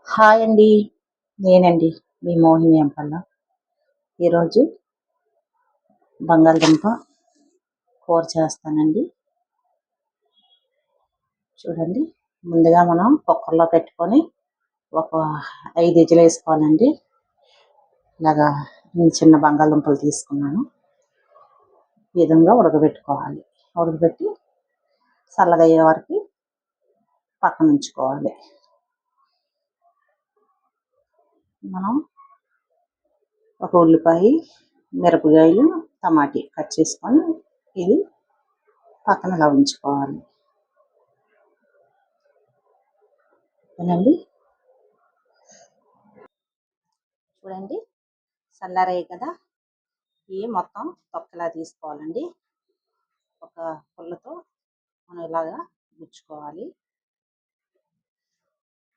Hi అండి. నేనండి మీ మోహిని అంపల్ల. ఈరోజు బంగాళదుంప కూర చేస్తానండి. చూడండి, ముందుగా మనం కుక్కర్లో పెట్టుకొని ఒక 5 విజిల్ వేసుకోవాలండి. ఇలాగా నేను చిన్న బంగాళదుంపలు తీసుకున్నాను. ఈ విధంగా ఉడకబెట్టుకోవాలి. ఉడకబెట్టి చల్లగా అయ్యే వరకు పక్కన ఉంచుకోవాలి. మనం ఒక ఉల్లిపాయ, మిరపకాయలు, టమాటీ కట్ చేసుకొని ఇది పక్కన ఇలా ఉంచుకోవాలి. ఏనండి, చూడండి, చల్లారాయి కదా, ఇవి మొత్తం తొక్కలా తీసుకోవాలండి. ఒక పుల్లతో మనం ఇలాగా గుచ్చుకోవాలి.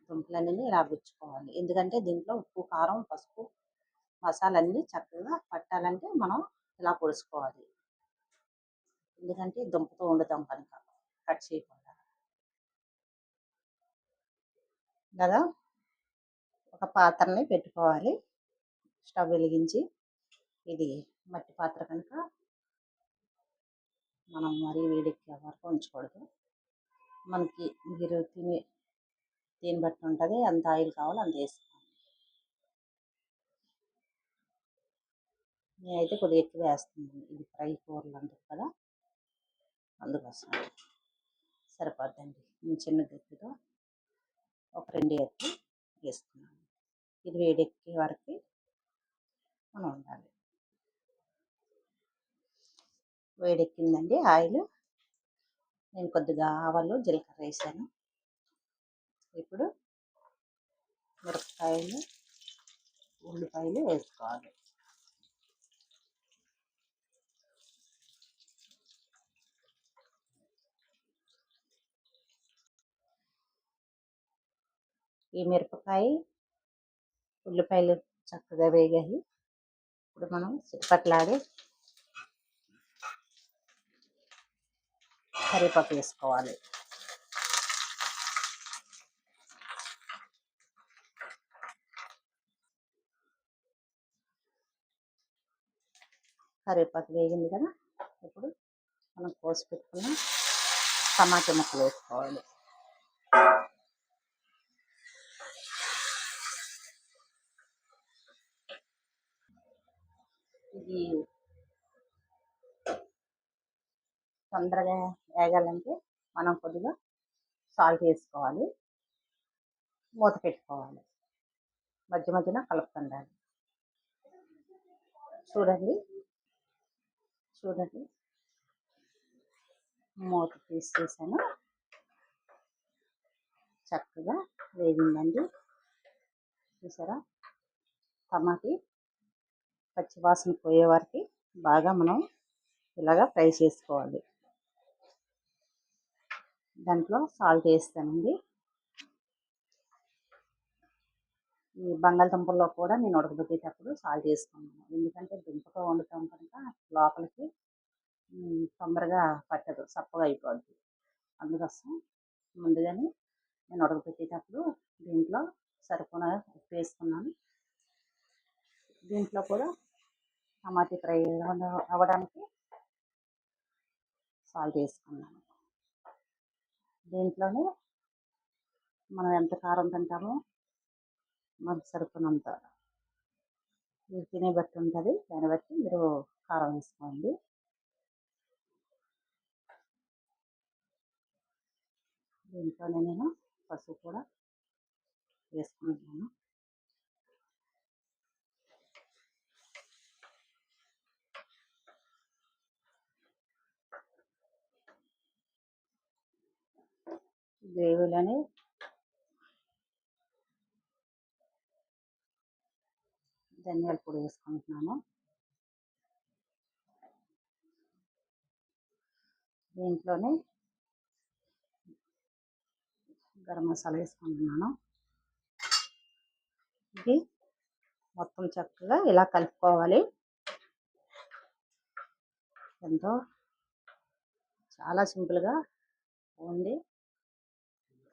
దుంపలన్నీ ఇలా గుచ్చుకోవాలి. ఎందుకంటే దీంట్లో ఉప్పు, కారం, పసుపు, మసాలన్నీ చక్కగా పట్టాలంటే మనం ఇలా పొడుచుకోవాలి. ఎందుకంటే దుంపతో వండుతాం కనుక కట్ చేయకుండా. ఇలాగా ఒక పాత్రని పెట్టుకోవాలి. స్టవ్ వెలిగించి, ఇది మట్టి పాత్ర కనుక మనం మరీ వేడెక్కే వరకు ఉంచకూడదు. మనకి మీరు దీన్ని బట్టి ఉంటుంది, ఎంత ఆయిల్ కావాలో అంత వేసుకోవాలి. నేనైతే కొద్దిగా ఎక్కువ వేస్తున్నాను, ఇది ఫ్రై కూరలు అంటారు కదా, అందుకోసం సరిపోద్దండి. నేను చిన్న గట్టితో ఒక 2 ఎత్తులు వేసుకున్నాను. ఇది వేడెక్కే వరకు మనం ఉండాలి. వేడెక్కిందండి ఆయిల్. నేను కొద్దిగా ఆవాలు, జీలకర్ర వేసాను. ఇప్పుడు మిరపకాయలు, ఉల్లిపాయలు వేసుకోవాలి. ఈ మిరపకాయ, ఉల్లిపాయలు చక్కగా వేగాయి. ఇప్పుడు మనం చిట్పట్లాడి కరివేపాకు వేసుకోవాలి. కరివేపాకు వేగింది కదా, ఇప్పుడు మనం కోసి పెట్టుకున్న టమాటా ముక్కలు వేసుకోవాలి. ఇది తొందరగా వేగాలంటే మనం కొద్దిగా సాల్ట్ వేసుకోవాలి. మూత పెట్టుకోవాలి. మధ్య మధ్యన కలుపుతుండాలి. చూడండి, చూడండి, మూత తీసేసాను. చక్కగా వేగిందండి. చూసారా, టమాటీ పచ్చివాసన పోయే వరకు బాగా మనం ఇలాగా ఫ్రై చేసుకోవాలి. దాంట్లో సాల్ట్ వేస్తానండి. ఈ బంగాళదుంపల్లో కూడా నేను ఉడకబెట్టేటప్పుడు సాల్ట్ వేసుకున్నాను. ఎందుకంటే దుంపతో వండుతాం కనుక లోపలికి తొందరగా పట్టదు, సప్పగా అయిపోద్ది. అందుకోసం ముందుగానే నేను ఉడకబెట్టేటప్పుడు దీంట్లో సరిపడా ఉప్పు వేసుకున్నాను. దీంట్లో కూడా టమాటా ఫ్రై అవ్వడానికి సాల్ట్ వేసుకున్నాను. దీంట్లోనే మనం ఎంత కారం తింటామో మనకు సరిపడినంత, మీరు తినే బట్టి ఉంటుంది, దాన్ని బట్టి మీరు కారం వేసుకోండి. దీంట్లోనే నేను పసుపు కూడా వేసుకుంటున్నాను. గ్రేవీలోనే ధనియాల పొడి వేసుకుంటున్నాను. దీంట్లోనే గరం మసాలా వేసుకుంటున్నాను. ఇది మొత్తం చక్కగా ఇలా కలుపుకోవాలి. ఎంతో చాలా సింపుల్గా ఉంది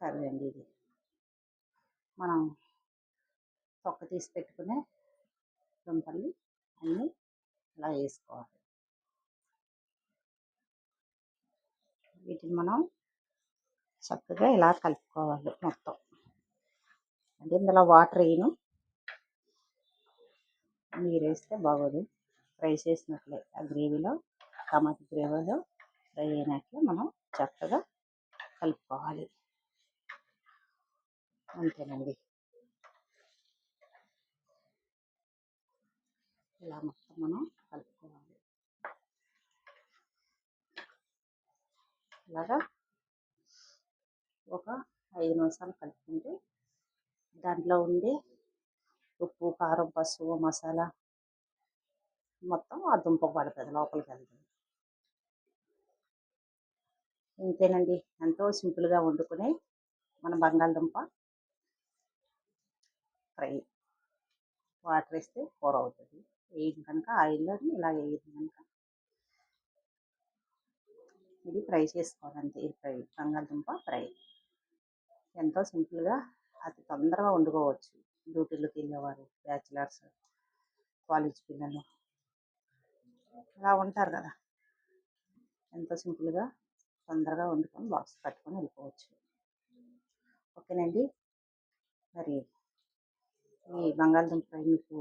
కర్రీ అండి ఇది. మనం తొక్క తీసి పెట్టుకునే దుంపల్ని అన్నీ ఇలా వేసుకోవాలి. వీటిని మనం చక్కగా ఇలా కలుపుకోవాలి మొత్తం. అంటే ఇందులో వాటర్ వేయను, నీరు వేస్తే బాగోదు. ఫ్రై చేసినట్లే ఆ గ్రేవీలో, టమాటా గ్రేవీలో ఫ్రై అయినట్లు మనం చక్కగా కలుపుకోవాలి. అంతేనండి. ఇలా మొత్తం మనం కలుపుకోవాలి. ఇలాగా ఒక 5 నిమిషాలు కలుపుకుంటే దాంట్లో ఉండే ఉప్పు, కారం, పసుపు, మసాలా మొత్తం ఆ దుంపకు పడుతుంది, లోపలికి వెళ్తుంది. ఇంతేనండి, ఎంతో సింపుల్గా వండుకునే మన బంగాళదుంప ఫ్రై. వాటర్ వేస్తే కూర అవుతుంది. వేయడం కనుక ఆయిల్లో ఇలా వేయడం కనుక ఇది ఫ్రై చేసుకోవాలంటే ఇది ఫ్రై, బంగాళదుంప ఫ్రై. ఎంతో సింపుల్గా అతి తొందరగా వండుకోవచ్చు. డ్యూటీలకు వెళ్ళేవారు, బ్యాచిలర్స్, కాలేజ్ పిల్లలు అలా ఉంటారు కదా, ఎంతో సింపుల్గా తొందరగా వండుకొని బాక్స్ కట్టుకొని వెళ్ళిపోవచ్చు. ఓకేనండి. మరి ఈ బంగాళదుంప ఫ్రై మీకు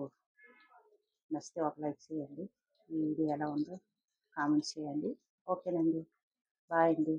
నచ్చితే ఒక లైక్ చేయండి. ఈ వీడియో ఎలా ఉందో కామెంట్స్ చేయండి. ఓకేనండి. బాయ్ అండి.